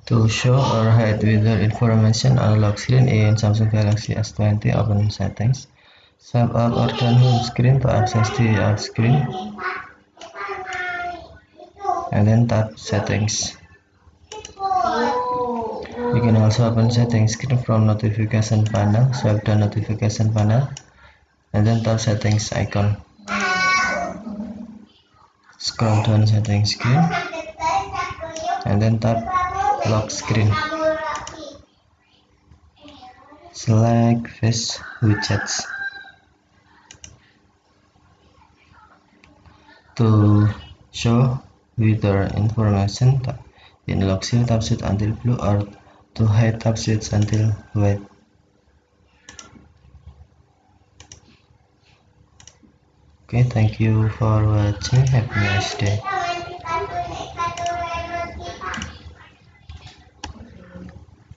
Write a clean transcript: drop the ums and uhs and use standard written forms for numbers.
To show or hide weather information on lock screen in Samsung Galaxy S20, open settings. Swipe up or down home screen to access the app screen, and then tap settings. You can also open settings screen from notification panel. Swipe down notification panel and then tap settings icon. Scroll down settings screen and then tap lock screen. Select face widgets. To show weather information in lock screen, tap switch until blue, or to hide, tap switch until white. Okay, thank you for watching. Have a nice day.